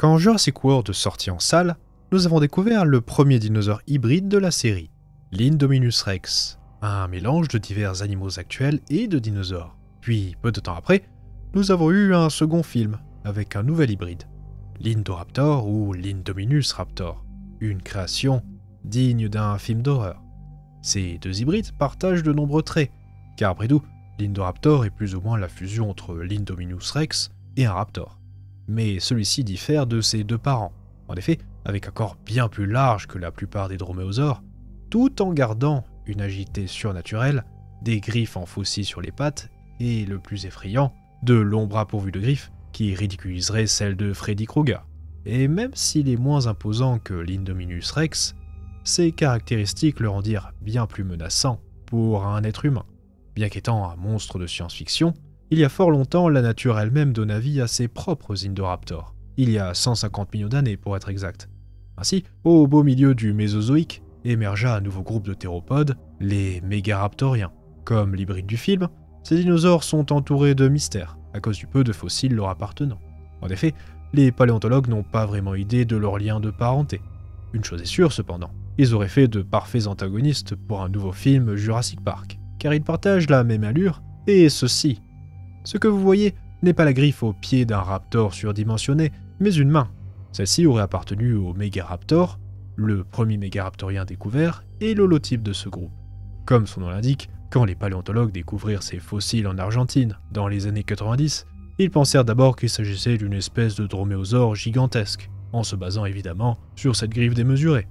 Quand Jurassic World sortit en salle, nous avons découvert le premier dinosaure hybride de la série, l'Indominus Rex, un mélange de divers animaux actuels et de dinosaures. Puis, peu de temps après, nous avons eu un second film avec un nouvel hybride, l'Indoraptor ou l'Indominus Raptor, une création digne d'un film d'horreur. Ces deux hybrides partagent de nombreux traits, car après tout, l'Indoraptor est plus ou moins la fusion entre l'Indominus Rex et un raptor. Mais celui-ci diffère de ses deux parents, en effet, avec un corps bien plus large que la plupart des droméosaures, tout en gardant une agilité surnaturelle, des griffes en faucille sur les pattes et, le plus effrayant, de longs bras pourvus de griffes qui ridiculiseraient celles de Freddy Krueger. Et même s'il est moins imposant que l'Indominus Rex, ces caractéristiques le rendirent bien plus menaçant pour un être humain. Bien qu'étant un monstre de science-fiction, il y a fort longtemps, la nature elle-même donna vie à ses propres Indoraptors. Il y a 150 millions d'années pour être exact. Ainsi, au beau milieu du Mésozoïque, émergea un nouveau groupe de théropodes, les Mégaraptoriens. Comme l'hybride du film, ces dinosaures sont entourés de mystères, à cause du peu de fossiles leur appartenant. En effet, les paléontologues n'ont pas vraiment idée de leur lien de parenté. Une chose est sûre cependant, ils auraient fait de parfaits antagonistes pour un nouveau film Jurassic Park, car ils partagent la même allure, et ceci. Ce que vous voyez n'est pas la griffe au pied d'un raptor surdimensionné, mais une main. Celle-ci aurait appartenu au Mégaraptor, le premier mégaraptorien découvert et l'holotype de ce groupe. Comme son nom l'indique, quand les paléontologues découvrirent ces fossiles en Argentine dans les années 90, ils pensèrent d'abord qu'il s'agissait d'une espèce de droméosaure gigantesque, en se basant évidemment sur cette griffe démesurée.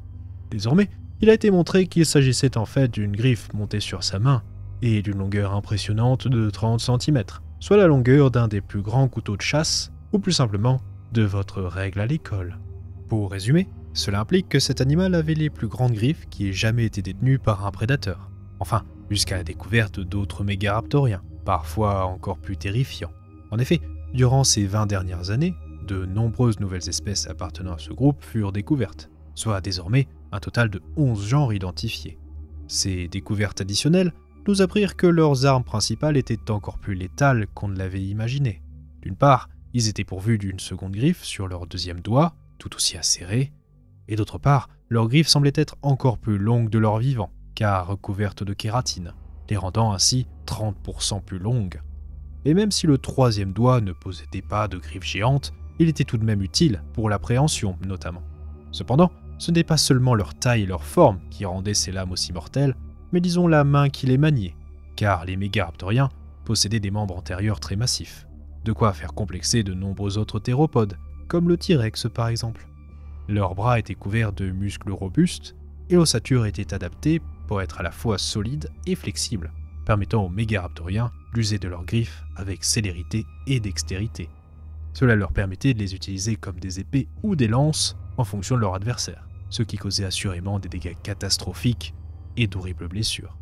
Désormais, il a été montré qu'il s'agissait en fait d'une griffe montée sur sa main et d'une longueur impressionnante de 30 cm, soit la longueur d'un des plus grands couteaux de chasse, ou plus simplement de votre règle à l'école. Pour résumer, cela implique que cet animal avait les plus grandes griffes qui aient jamais été détenues par un prédateur. Enfin, jusqu'à la découverte d'autres mégaraptoriens, parfois encore plus terrifiants. En effet, durant ces 20 dernières années, de nombreuses nouvelles espèces appartenant à ce groupe furent découvertes, soit désormais un total de 11 genres identifiés. Ces découvertes additionnelles nous apprirent que leurs armes principales étaient encore plus létales qu'on ne l'avait imaginé. D'une part, ils étaient pourvus d'une seconde griffe sur leur deuxième doigt, tout aussi acérée, et d'autre part, leurs griffes semblaient être encore plus longues de leur vivant, car recouvertes de kératine, les rendant ainsi 30% plus longues. Et même si le troisième doigt ne possédait pas de griffes géantes, il était tout de même utile pour l'appréhension notamment. Cependant, ce n'est pas seulement leur taille et leur forme qui rendaient ces lames aussi mortelles, mais disons la main qui les maniait, car les mégaraptoriens possédaient des membres antérieurs très massifs, de quoi faire complexer de nombreux autres théropodes, comme le T-Rex par exemple. Leurs bras étaient couverts de muscles robustes, et l'ossature était adaptée pour être à la fois solide et flexible, permettant aux mégaraptoriens d'user de leurs griffes avec célérité et dextérité. Cela leur permettait de les utiliser comme des épées ou des lances en fonction de leur adversaire, ce qui causait assurément des dégâts catastrophiques et d'horribles blessures.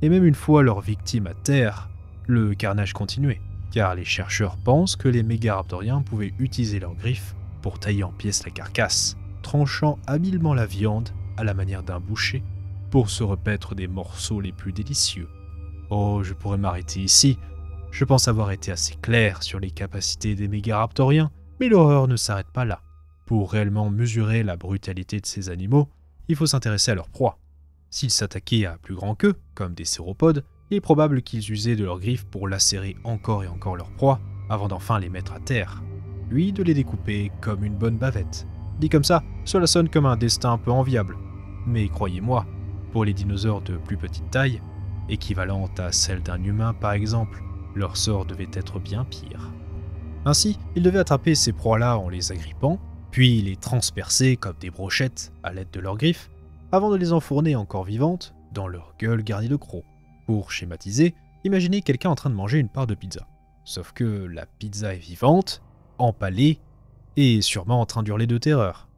Et même une fois leurs victimes à terre, le carnage continuait, car les chercheurs pensent que les mégaraptoriens pouvaient utiliser leurs griffes pour tailler en pièces la carcasse, tranchant habilement la viande à la manière d'un boucher pour se repaître des morceaux les plus délicieux. Oh, je pourrais m'arrêter ici. Je pense avoir été assez clair sur les capacités des mégaraptoriens, mais l'horreur ne s'arrête pas là. Pour réellement mesurer la brutalité de ces animaux, il faut s'intéresser à leur proie. S'ils s'attaquaient à plus grand qu'eux, comme des céropodes, il est probable qu'ils usaient de leurs griffes pour lacérer encore et encore leur proie, avant d'enfin les mettre à terre, puis de les découper comme une bonne bavette. Dit comme ça, cela sonne comme un destin un peu enviable. Mais croyez-moi, pour les dinosaures de plus petite taille, équivalente à celle d'un humain par exemple, leur sort devait être bien pire. Ainsi, ils devaient attraper ces proies-là en les agrippant, puis les transpercer comme des brochettes à l'aide de leurs griffes, avant de les enfourner encore vivantes dans leur gueule garnie de crocs. Pour schématiser, imaginez quelqu'un en train de manger une part de pizza. Sauf que la pizza est vivante, empalée, et sûrement en train d'hurler de terreur.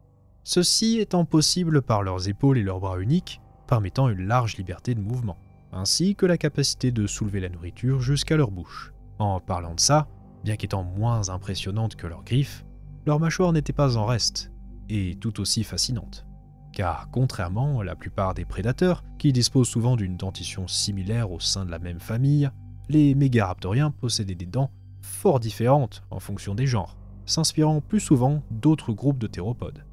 Ceci étant possible par leurs épaules et leurs bras uniques, permettant une large liberté de mouvement, ainsi que la capacité de soulever la nourriture jusqu'à leur bouche. En parlant de ça, bien qu'étant moins impressionnantes que leurs griffes, leur mâchoire n'était pas en reste, et tout aussi fascinante. Car contrairement à la plupart des prédateurs, qui disposent souvent d'une dentition similaire au sein de la même famille, les mégaraptoriens possédaient des dents fort différentes en fonction des genres. s'inspirant plus souvent d'autres groupes de théropodes.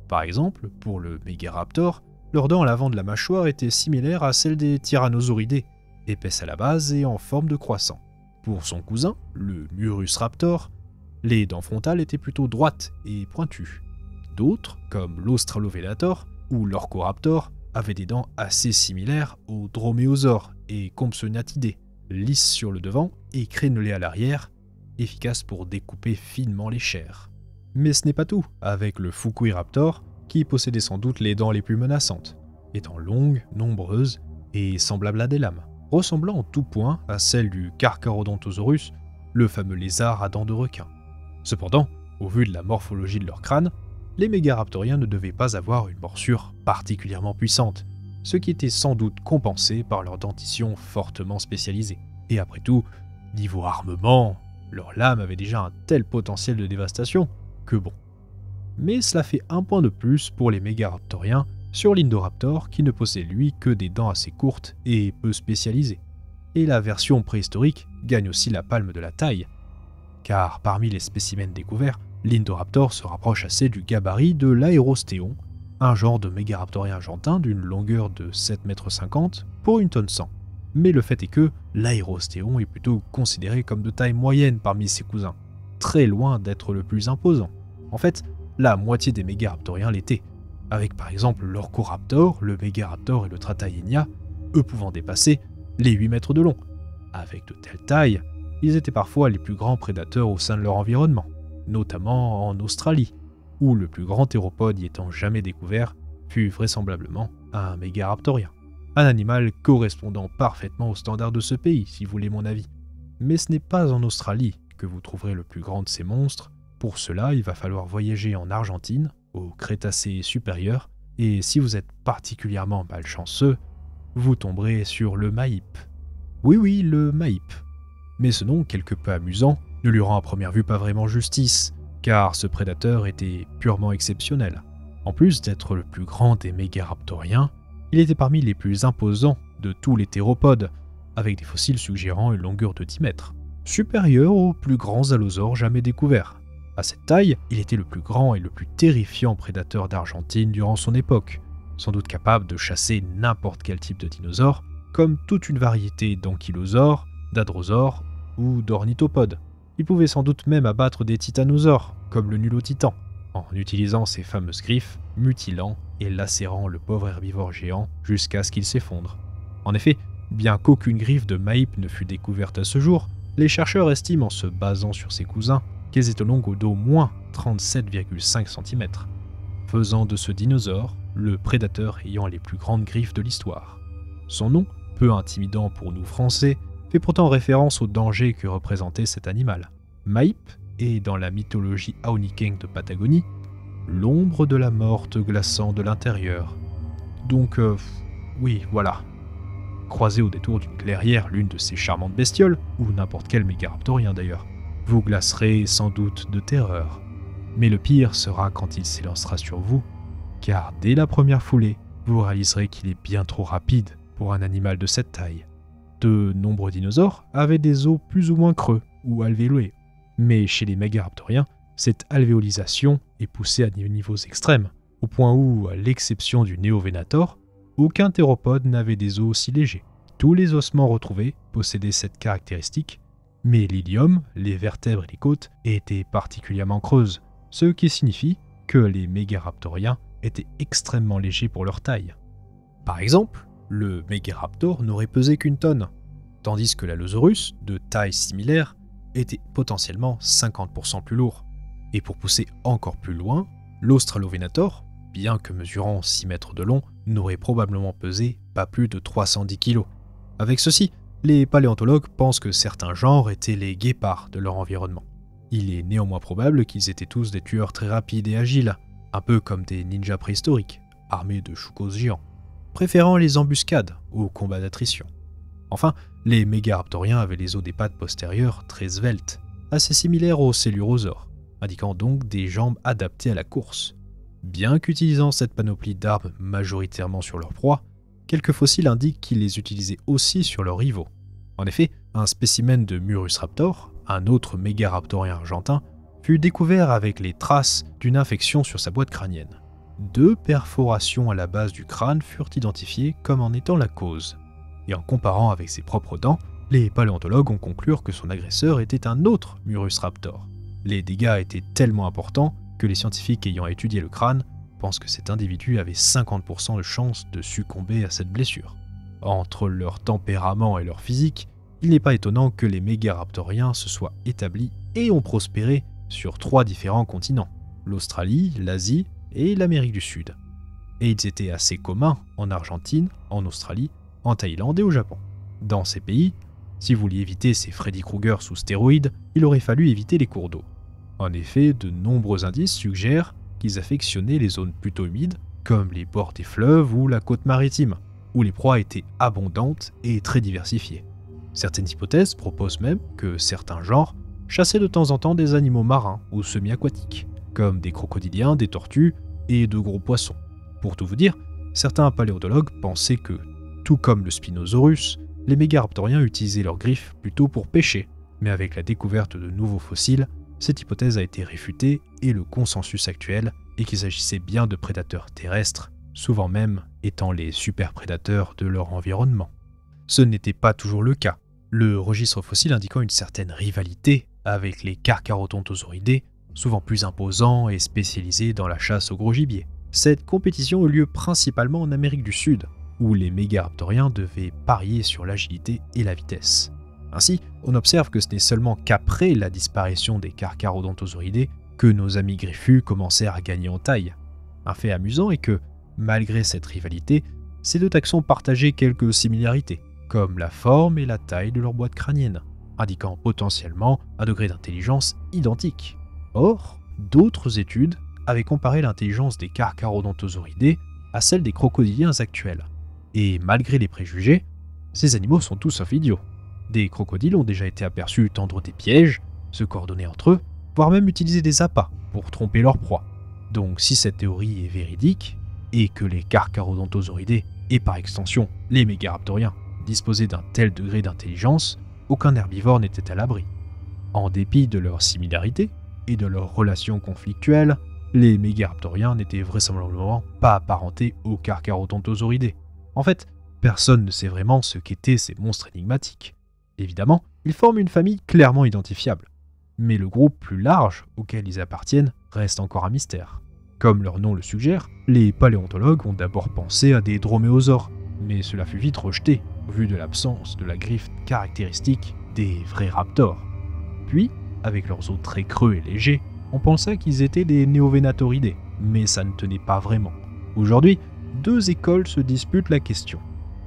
Par exemple, pour le Megaraptor, leurs dents à l'avant de la mâchoire étaient similaires à celles des Tyrannosauridés, épaisses à la base et en forme de croissant. Pour son cousin, le Murusraptor, les dents frontales étaient plutôt droites et pointues. D'autres, comme l'Australovenator ou l'Orcoraptor, avaient des dents assez similaires aux Droméosaures et Compsognathidés, lisses sur le devant et crénelées à l'arrière, efficaces pour découper finement les chairs. Mais ce n'est pas tout, avec le Fukuiraptor, qui possédait sans doute les dents les plus menaçantes, étant longues, nombreuses et semblables à des lames, ressemblant en tout point à celles du Carcharodontosaurus, le fameux lézard à dents de requin. Cependant, au vu de la morphologie de leur crâne, les mégaraptoriens ne devaient pas avoir une morsure particulièrement puissante, ce qui était sans doute compensé par leur dentition fortement spécialisée. Et après tout, niveau armement, leurs lames avaient déjà un tel potentiel de dévastation que bon. Mais cela fait un point de plus pour les mégaraptoriens sur l'Indoraptor qui ne possède lui que des dents assez courtes et peu spécialisées. Et la version préhistorique gagne aussi la palme de la taille, car parmi les spécimens découverts, l'Indoraptor se rapproche assez du gabarit de l'Aérostéon, un genre de mégaraptorien argentin d'une longueur de 7,50 m pour 1 tonne 100. Mais le fait est que l'Aérostéon est plutôt considéré comme de taille moyenne parmi ses cousins, très loin d'être le plus imposant. En fait, la moitié des mégaraptoriens l'étaient, avec par exemple l'Orcoraptor, le Megaraptor et le Trataenia, eux pouvant dépasser les 8 mètres de long. Avec de telles tailles, ils étaient parfois les plus grands prédateurs au sein de leur environnement, notamment en Australie, où le plus grand théropode y étant jamais découvert fut vraisemblablement un mégaraptorien. Un animal correspondant parfaitement aux standards de ce pays, si vous voulez mon avis. Mais ce n'est pas en Australie que vous trouverez le plus grand de ces monstres. Pour cela, il va falloir voyager en Argentine, au Crétacé supérieur, et si vous êtes particulièrement malchanceux, vous tomberez sur le maïp. Oui, le maïp. Mais ce nom, quelque peu amusant, ne lui rend à première vue pas vraiment justice, car ce prédateur était purement exceptionnel. En plus d'être le plus grand des mégaraptoriens, il était parmi les plus imposants de tous les théropodes, avec des fossiles suggérant une longueur de 10 mètres, supérieure aux plus grands allosaures jamais découverts. À cette taille, il était le plus grand et le plus terrifiant prédateur d'Argentine durant son époque, sans doute capable de chasser n'importe quel type de dinosaure, comme toute une variété d'ankylosaures, d'hadrosaures ou d'ornithopodes. Il pouvait sans doute même abattre des titanosaures, comme le nulotitan, en utilisant ses fameuses griffes, mutilant et lacérant le pauvre herbivore géant jusqu'à ce qu'il s'effondre. En effet, bien qu'aucune griffe de maïp ne fût découverte à ce jour, les chercheurs estiment en se basant sur ses cousins qu'elles étaient longues d'au moins 37,5 cm, faisant de ce dinosaure le prédateur ayant les plus grandes griffes de l'histoire. Son nom, peu intimidant pour nous Français, fait pourtant référence au danger que représentait cet animal. Maïp est, dans la mythologie Aoniken de Patagonie, l'ombre de la morte glaçant de l'intérieur. Donc, oui, voilà. Croisez au détour d'une clairière l'une de ces charmantes bestioles, ou n'importe quel mégaraptorien d'ailleurs, vous glacerez sans doute de terreur. Mais le pire sera quand il s'élancera sur vous, car dès la première foulée, vous réaliserez qu'il est bien trop rapide pour un animal de cette taille. De nombreux dinosaures avaient des os plus ou moins creux ou alvéolés, mais chez les mégaraptoriens, cette alvéolisation est poussée à des niveaux extrêmes, au point où, à l'exception du Neovenator, aucun théropode n'avait des os aussi légers. Tous les ossements retrouvés possédaient cette caractéristique, mais l'ilium, les vertèbres et les côtes étaient particulièrement creuses, ce qui signifie que les mégaraptoriens étaient extrêmement légers pour leur taille. Par exemple, le Megaraptor n'aurait pesé qu'1 tonne, tandis que l'Allosaurus, de taille similaire, était potentiellement 50% plus lourd. Et pour pousser encore plus loin, l'Australovenator, bien que mesurant 6 mètres de long, n'aurait probablement pesé pas plus de 310 kg. Avec ceci, les paléontologues pensent que certains genres étaient les guépards de leur environnement. Il est néanmoins probable qu'ils étaient tous des tueurs très rapides et agiles, un peu comme des ninjas préhistoriques, armés de choukos géants, préférant les embuscades aux combats d'attrition. Enfin, les mégaraptoriens avaient les os des pattes postérieures très sveltes, assez similaires aux célurosaures, indiquant donc des jambes adaptées à la course. Bien qu'utilisant cette panoplie d'armes majoritairement sur leur proie, quelques fossiles indiquent qu'ils les utilisaient aussi sur leurs rivaux. En effet, un spécimen de Murusraptor, un autre mégaraptorien argentin, fut découvert avec les traces d'une infection sur sa boîte crânienne. 2 perforations à la base du crâne furent identifiées comme en étant la cause. Et en comparant avec ses propres dents, les paléontologues ont conclu que son agresseur était un autre Murus raptor. Les dégâts étaient tellement importants que les scientifiques ayant étudié le crâne pensent que cet individu avait 50% de chance de succomber à cette blessure. Entre leur tempérament et leur physique, il n'est pas étonnant que les mégaraptoriens se soient établis et ont prospéré sur 3 différents continents, l'Australie, l'Asie et l'Amérique du Sud. Et ils étaient assez communs en Argentine, en Australie, en Thaïlande et au Japon. Dans ces pays, si vous vouliez éviter ces Freddy Krueger sous stéroïdes, il aurait fallu éviter les cours d'eau. En effet, de nombreux indices suggèrent qu'ils affectionnaient les zones plutôt humides, comme les bords des fleuves ou la côte maritime, où les proies étaient abondantes et très diversifiées. Certaines hypothèses proposent même que certains genres chassaient de temps en temps des animaux marins ou semi-aquatiques, comme des crocodiliens, des tortues et de gros poissons. Pour tout vous dire, certains paléontologues pensaient que, tout comme le Spinosaurus, les mégaraptoriens utilisaient leurs griffes plutôt pour pêcher, mais avec la découverte de nouveaux fossiles, cette hypothèse a été réfutée et le consensus actuel est qu'il s'agissait bien de prédateurs terrestres, souvent même étant les superprédateurs de leur environnement. Ce n'était pas toujours le cas, le registre fossile indiquant une certaine rivalité avec les Carcharodontosauridae, souvent plus imposants et spécialisés dans la chasse au gros gibier. Cette compétition eut lieu principalement en Amérique du Sud, où les mégaraptoriens devaient parier sur l'agilité et la vitesse. Ainsi, on observe que ce n'est seulement qu'après la disparition des Carcharodontosauridae que nos amis griffus commencèrent à gagner en taille. Un fait amusant est que, malgré cette rivalité, ces 2 taxons partageaient quelques similarités, comme la forme et la taille de leur boîte crânienne, indiquant potentiellement un degré d'intelligence identique. Or, d'autres études avaient comparé l'intelligence des Carcharodontosauridae à celle des crocodiliens actuels. Et malgré les préjugés, ces animaux sont tous sauf idiots. Des crocodiles ont déjà été aperçus tendre des pièges, se coordonner entre eux, voire même utiliser des appâts pour tromper leur proie. Donc si cette théorie est véridique, et que les Carcharodontosauridae, et par extension les mégaraptoriens, disposaient d'un tel degré d'intelligence, aucun herbivore n'était à l'abri. En dépit de leur similarité et de leurs relations conflictuelles, les mégaraptoriens n'étaient vraisemblablement pas apparentés aux Carcharodontosauridae. En fait, personne ne sait vraiment ce qu'étaient ces monstres énigmatiques. Évidemment, ils forment une famille clairement identifiable, mais le groupe plus large auquel ils appartiennent reste encore un mystère. Comme leur nom le suggère, les paléontologues ont d'abord pensé à des droméosaures, mais cela fut vite rejeté, vu de l'absence de la griffe caractéristique des vrais raptors. Puis, avec leurs os très creux et légers, on pensa qu'ils étaient des Neovenatoridés, mais ça ne tenait pas vraiment. Aujourd'hui, 2 écoles se disputent la question.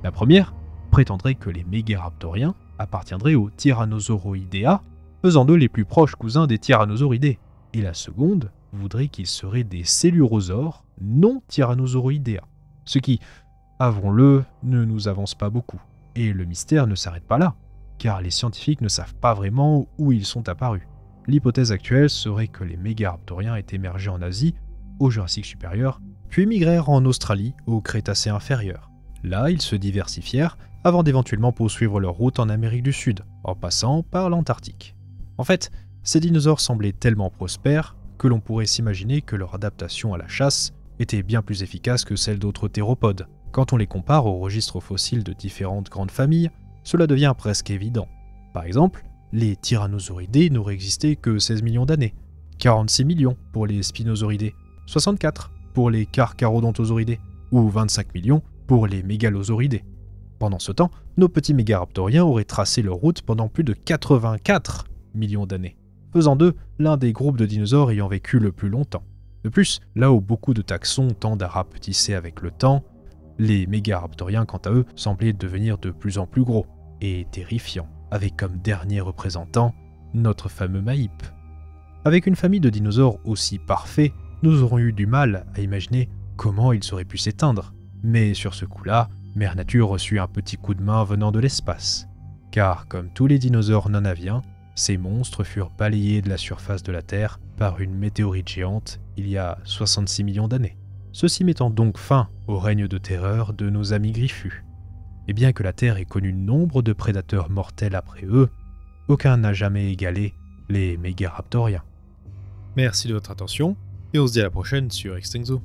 La première prétendrait que les mégaraptoriens appartiendraient aux Tyrannosauroidea, faisant d'eux les plus proches cousins des Tyrannosauridés. Et la seconde voudrait qu'ils seraient des Coelurosaures non Tyrannosauroidea. Ce qui, avouons-le, ne nous avance pas beaucoup. Et le mystère ne s'arrête pas là, car les scientifiques ne savent pas vraiment où ils sont apparus. L'hypothèse actuelle serait que les mégaraptoriens aient émergé en Asie, au Jurassique supérieur, puis migrèrent en Australie au Crétacé inférieur. Là, ils se diversifièrent avant d'éventuellement poursuivre leur route en Amérique du Sud, en passant par l'Antarctique. En fait, ces dinosaures semblaient tellement prospères que l'on pourrait s'imaginer que leur adaptation à la chasse était bien plus efficace que celle d'autres théropodes. Quand on les compare aux registres fossiles de différentes grandes familles, cela devient presque évident. Par exemple, les Tyrannosauridés n'auraient existé que 16 millions d'années, 46 millions pour les Spinosauridés, 64 pour les Carcharodontosauridae, ou 25 millions pour les Mégalosauridés. Pendant ce temps, nos petits mégaraptoriens auraient tracé leur route pendant plus de 84 millions d'années, faisant d'eux l'un des groupes de dinosaures ayant vécu le plus longtemps. De plus, là où beaucoup de taxons tendent à rapetisser avec le temps, les mégaraptoriens, quant à eux, semblaient devenir de plus en plus gros et terrifiants, avec comme dernier représentant notre fameux Maïp. Avec une famille de dinosaures aussi parfaits, nous aurions eu du mal à imaginer comment ils auraient pu s'éteindre. Mais sur ce coup-là, Mère Nature reçut un petit coup de main venant de l'espace. Car comme tous les dinosaures non aviens, ces monstres furent balayés de la surface de la Terre par une météorite géante il y a 66 millions d'années. Ceci mettant donc fin au règne de terreur de nos amis griffus. Et bien que la Terre ait connu nombre de prédateurs mortels après eux, aucun n'a jamais égalé les mégaraptoriens. Merci de votre attention, et on se dit à la prochaine sur Extinzo.